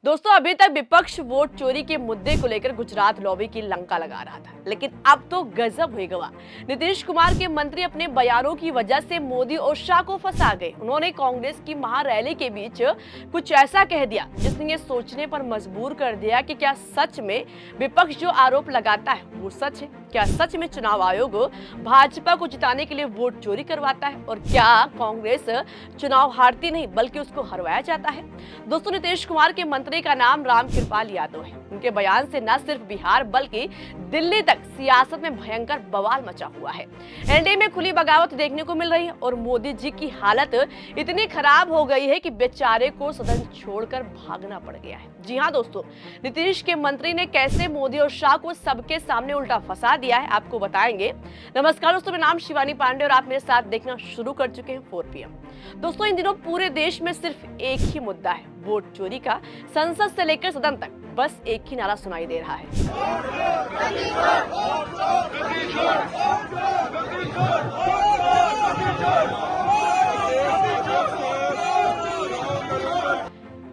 दोस्तों, अभी तक विपक्ष वोट चोरी के मुद्दे को लेकर गुजरात लॉबी की लंका लगा रहा था, लेकिन अब तो गजब हुई गवा। नीतीश कुमार के मंत्री अपने बयानों की वजह से मोदी और शाह को फंसा गए। उन्होंने कांग्रेस की महारैली के बीच कुछ ऐसा कह दिया जिसने ये सोचने पर मजबूर कर दिया कि क्या सच में विपक्ष जो आरोप लगाता है वो सच है। क्या सच में चुनाव आयोग भाजपा को जिताने के लिए वोट चोरी करवाता है, और क्या कांग्रेस चुनाव हारती नहीं बल्कि उसको हरवाया जाता है। दोस्तों, नीतीश कुमार के मंत्री का नाम रामकृपाल यादव है। उनके बयान से न सिर्फ बिहार बल्कि दिल्ली तक सियासत में भयंकर बवाल मचा हुआ है। एनडीए में खुली बगावत देखने को मिल रही है और मोदी जी की हालत इतनी खराब हो गई है कि बेचारे को सदन छोड़कर भागना पड़ गया है। जी हाँ दोस्तों, नीतीश के मंत्री ने कैसे मोदी और शाह को सबके सामने उल्टा फंसा दिया है, आपको बताएंगे। नमस्कार दोस्तों, मेरा नाम शिवानी पांडे और आप मेरे साथ देखना शुरू कर चुके हैं 4 PM। दोस्तों, इन दिनों पूरे देश में सिर्फ एक ही मुद्दा है, वोट चोरी का। संसद से लेकर सदन तक बस एक ही नारा सुनाई दे रहा है।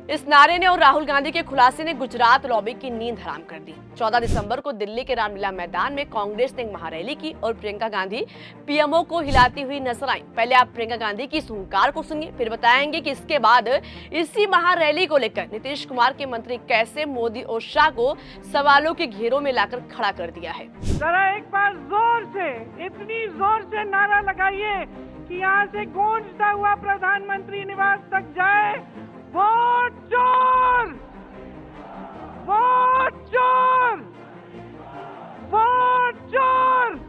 इस नारे ने और राहुल गांधी के खुलासे ने गुजरात लॉबी की नींद हराम कर दी। 14 दिसंबर को दिल्ली के रामलीला मैदान में कांग्रेस ने एक महारैली की और प्रियंका गांधी पीएमओ को हिलाती हुई नजर आई। पहले आप प्रियंका गांधी की इस हुंकार को सुनिए, फिर बताएंगे कि इसके बाद इसी महारैली को लेकर नीतीश कुमार के मंत्री कैसे मोदी और शाह को सवालों के घेरों में लाकर खड़ा कर दिया है। जरा एक बार जोर से, इतनी जोर से नारा लगाइए कि यहाँ से गूंजता हुआ प्रधानमंत्री निवास तक जाए, वोट चोर, वोट चोर, वोट चोर।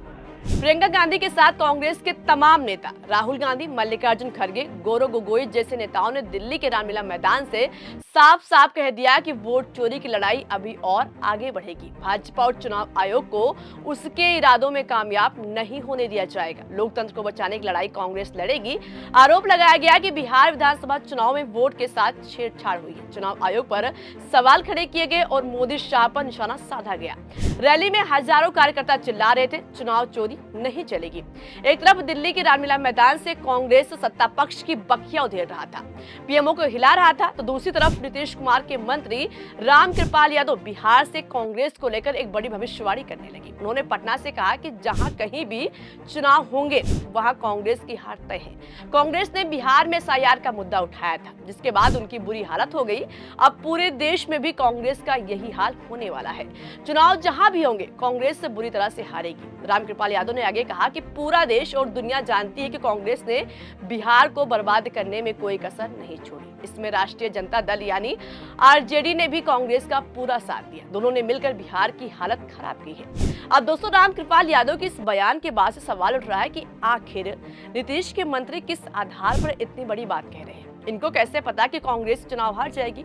प्रियंका गांधी के साथ कांग्रेस के तमाम नेता राहुल गांधी, मल्लिकार्जुन खड़गे, गौरव गोगोई जैसे नेताओं ने दिल्ली के रामलीला मैदान से साफ साफ कह दिया कि वोट चोरी की लड़ाई अभी और आगे बढ़ेगी। भाजपा और चुनाव आयोग को उसके इरादों में कामयाब नहीं होने दिया जाएगा। लोकतंत्र को बचाने की लड़ाई कांग्रेस लड़ेगी। आरोप लगाया गया कि बिहार विधानसभा चुनाव में वोट के साथ छेड़छाड़ हुई है। चुनाव आयोग पर सवाल खड़े किए गए और मोदी शाह पर निशाना साधा गया। रैली में हजारों कार्यकर्ता चिल्ला रहे थे, चुनाव चोरी नहीं चलेगी। एक तरफ दिल्ली के रामलीला मैदान से कांग्रेस सत्ता पक्ष की बखिया उधेड़ रहा था, पीएमओ को हिला रहा था, तो दूसरी तरफ नीतीश कुमार के मंत्री रामकृपाल यादव बिहार से कांग्रेस को लेकर एक बड़ी भविष्यवाणी करने लगी। उन्होंने पटना से कहा कि जहां कहीं भी चुनाव होंगे वहां कांग्रेस की हार तय है। कांग्रेस ने बिहार में एसआईआर का मुद्दा उठाया था, जिसके बाद उनकी बुरी हालत हो गई। अब पूरे देश में भी कांग्रेस का यही हाल होने वाला है। चुनाव जहां भी होंगे कांग्रेस से बुरी तरह से हारेगी। रामकृपाल यादव ने आगे कहा कि पूरा देश और दुनिया जानती है कि कांग्रेस ने बिहार को बर्बाद करने में कोई कसर नहीं छोड़ी। इसमें राष्ट्रीय जनता दल यानी आरजेडी ने भी कांग्रेस का पूरा साथ दिया। दोनों ने मिलकर बिहार की हालत खराब की है। अब दोस्तों, रामकृपाल यादव के इस बयान के बाद से सवाल उठ रहा है कि आखिर नीतीश के मंत्री किस आधार पर इतनी बड़ी बात कह रहे हैं। इनको कैसे पता कि कांग्रेस चुनाव हार जाएगी?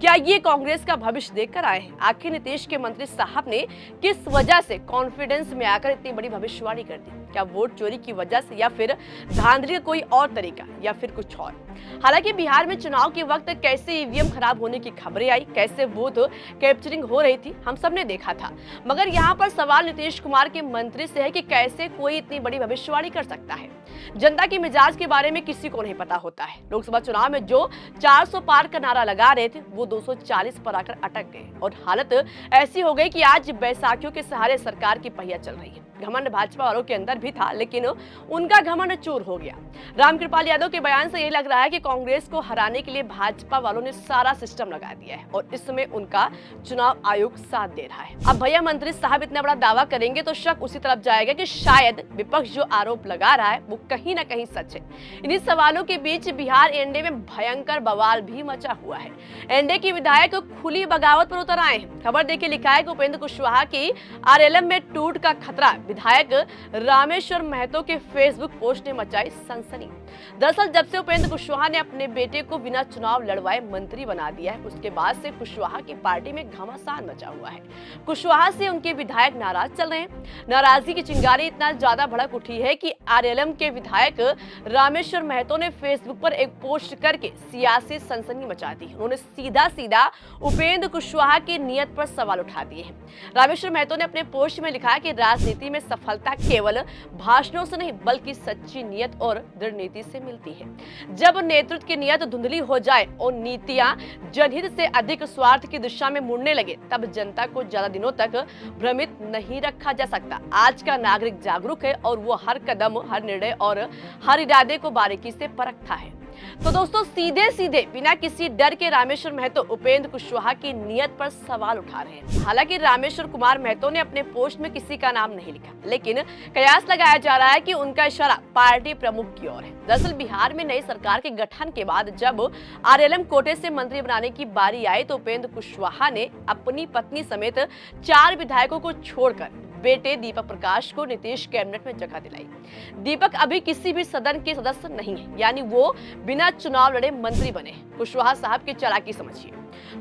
क्या ये कांग्रेस का भविष्य देखकर आए हैं? आखिर नीतीश के मंत्री साहब ने किस वजह से कॉन्फिडेंस में आकर इतनी बड़ी भविष्यवाणी कर दी? क्या वोट चोरी की वजह से, या फिर धांधली का कोई और तरीका, या फिर कुछ और? हालांकि बिहार में चुनाव के वक्त कैसे ईवीएम खराब होने की खबरें आई, कैसे बूथ कैप्चरिंग हो रही थी, हम सब ने देखा था। मगर यहाँ पर सवाल नीतीश कुमार के मंत्री से है कि कैसे कोई इतनी बड़ी भविष्यवाणी कर सकता है। जनता के मिजाज के बारे में किसी को नहीं पता होता है। लोकसभा चुनाव में जो 400 पार का नारा लगा रहे थे वो 240 पर आकर अटक गए और हालत ऐसी हो गई कि आज बैसाखियों के सहारे सरकार की पहिया चल रही है। घमंड भाजपा वालों के अंदर भी था, लेकिन उनका घमंड चूर हो गया। रामकृपाल यादव के बयान से ये लग रहा है कि कांग्रेस को हराने के लिए भाजपा वालों ने सारा सिस्टम लगा दिया है और इसमें उनका चुनाव आयोग साथ दे रहा है। अब भैया मंत्री साहब इतना बड़ा दावा करेंगे तो शक उसी तरफ जाएगा कि शायद विपक्ष जो आरोप लगा रहा है वो कहीं ना कहीं सच है। इन्हीं सवालों के बीच बिहार एनडीए में भयंकर बवाल भी मचा हुआ है। एनडीए के विधायक खुली बगावत पर उतर आए हैं। खबर देखिए, लिखा है कि उपेंद्र कुशवाहा की आरएलएम में टूट का खतरा। विधायक रामेश्वर महतो के फेसबुक पोस्ट ने मचाई सनसनी। दरअसल जब से उपेंद्र कुशवाहा ने अपने बेटे को बिना चुनाव लड़वाए मंत्री बना दिया है, उसके बाद से कुशवाहा की पार्टी में घमासान मचा हुआ है। कुशवाहा से उनके विधायक नाराज चल रहे हैं। नाराजगी की चिंगारी इतना ज्यादा भड़क उठी है कि आरएलएम के विधायक रामेश्वर महतो ने फेसबुक पर एक पोस्ट करके सियासी सनसनी मचा दी। उन्होंने सीधा सीधा उपेंद्र कुशवाहा की नीयत पर सवाल उठा दिए हैं। रामेश्वर महतो ने अपने पोस्ट में लिखा कि राजनीति में में सफलता केवल भाषणों से नहीं बल्कि सच्ची नियत और दृढ़ नीति से मिलती है। जब नेतृत्व की नियत धुंधली हो जाए और नीतियां जनहित से अधिक स्वार्थ की दिशा में मुड़ने लगे, तब जनता को ज्यादा दिनों तक भ्रमित नहीं रखा जा सकता। आज का नागरिक जागरूक है और वो हर कदम, हर निर्णय और हर इरादे को बारीकी से परखता है। तो दोस्तों, सीधे सीधे बिना किसी डर के रामेश्वर महतो उपेंद्र कुशवाहा की नियत पर सवाल उठा रहे हैं। हालांकि रामेश्वर कुमार महतो ने अपने पोस्ट में किसी का नाम नहीं लिखा, लेकिन कयास लगाया जा रहा है कि उनका इशारा पार्टी प्रमुख की ओर है। दरअसल बिहार में नई सरकार के गठन के बाद जब आरएलएम कोटे से मंत्री बनाने की बारी आई तो उपेंद्र कुशवाहा ने अपनी पत्नी समेत 4 विधायकों को छोड़कर बेटे दीपक प्रकाश को नीतीश कैबिनेट में जगह दिलाई। दीपक अभी किसी भी सदन के सदस्य नहीं है, यानी वो बिना चुनाव लड़े मंत्री बने। कुशवाहा साहब की चालाकी समझिए,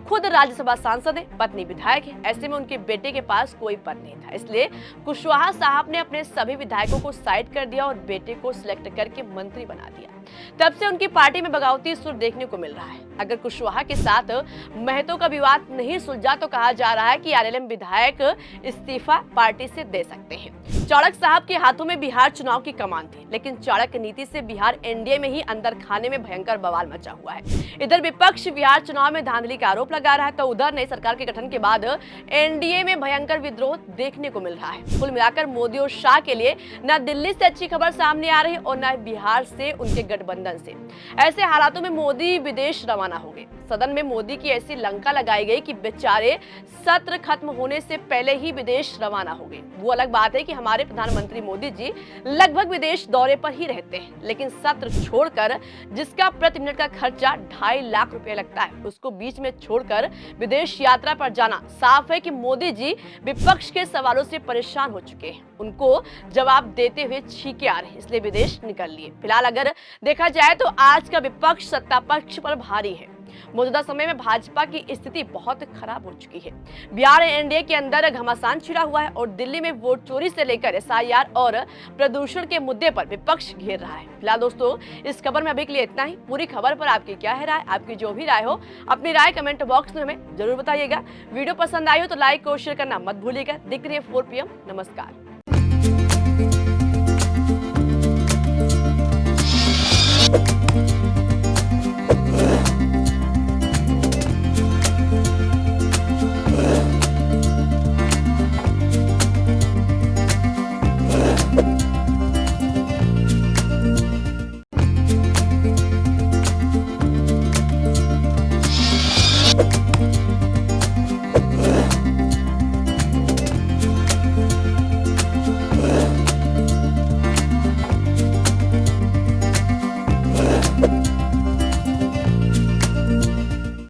खुद राज्यसभा सांसद है, पत्नी विधायक है, ऐसे में उनके बेटे के पास कोई पद नहीं था। इसलिए कुशवाहा साहब ने अपने सभी विधायकों को साइड कर दिया और बेटे को सिलेक्ट करके मंत्री बना दिया। तब से उनकी पार्टी में बगावती सुर देखने को मिल रहा है। अगर कुशवाहा के साथ महतो का विवाद नहीं सुलझा तो कहा जा रहा है कि आरएलएम विधायक इस्तीफा पार्टी से दे सकते हैं। चाणक्य साहब के हाथों में बिहार चुनाव की कमान थी, लेकिन चाणक्य नीति से बिहार एनडीए में ही अंदर खाने में भयंकर बवाल मचा हुआ है। इधर विपक्ष बिहार चुनाव में धांधली का आरोप लगा रहा है, तो उधर नई सरकार के गठन के बाद एनडीए में भयंकर विद्रोह देखने को मिल रहा है। कुल मिलाकर मोदी और शाह के लिए न दिल्ली से अच्छी खबर सामने आ रही है और न बिहार से उनके गठबंधन से। ऐसे हालातों में मोदी विदेश रवाना हो गए। सदन में मोदी की ऐसी लंका लगाई गई कि बेचारे सत्र खत्म होने से पहले ही विदेश रवाना हो गए। वो अलग बात है कि हमारे प्रधानमंत्री मोदी जी लगभग विदेश दौरे पर ही रहते हैं, लेकिन सत्र छोड़कर जिसका प्रति मिनट का खर्चा 2.5 लाख रुपए लगता है, उसको बीच में छोड़कर विदेश यात्रा पर जाना साफ है कि मोदी जी विपक्ष के सवालों से परेशान हो चुके हैं। उनको जवाब देते हुए छींके आ रहे हैं, इसलिए विदेश निकल लिए। फिलहाल अगर देखा जाए तो आज का विपक्ष सत्ता पक्ष पर भारी है। मौजूदा समय में भाजपा की स्थिति बहुत खराब हो चुकी है। बिहार एनडीए के अंदर घमासान छिड़ा हुआ है और दिल्ली में वोट चोरी से लेकर एसआईआर और प्रदूषण के मुद्दे पर विपक्ष घेर रहा है। फिलहाल दोस्तों, इस खबर में अभी के लिए इतना ही। पूरी खबर पर आपकी क्या है राय? आपकी जो भी राय हो अपनी राय कमेंट बॉक्स में हमें जरूर बताइएगा। वीडियो पसंद आई हो तो लाइक और शेयर करना मत भूलिएगा। दिख रही है 4 PM। नमस्कार।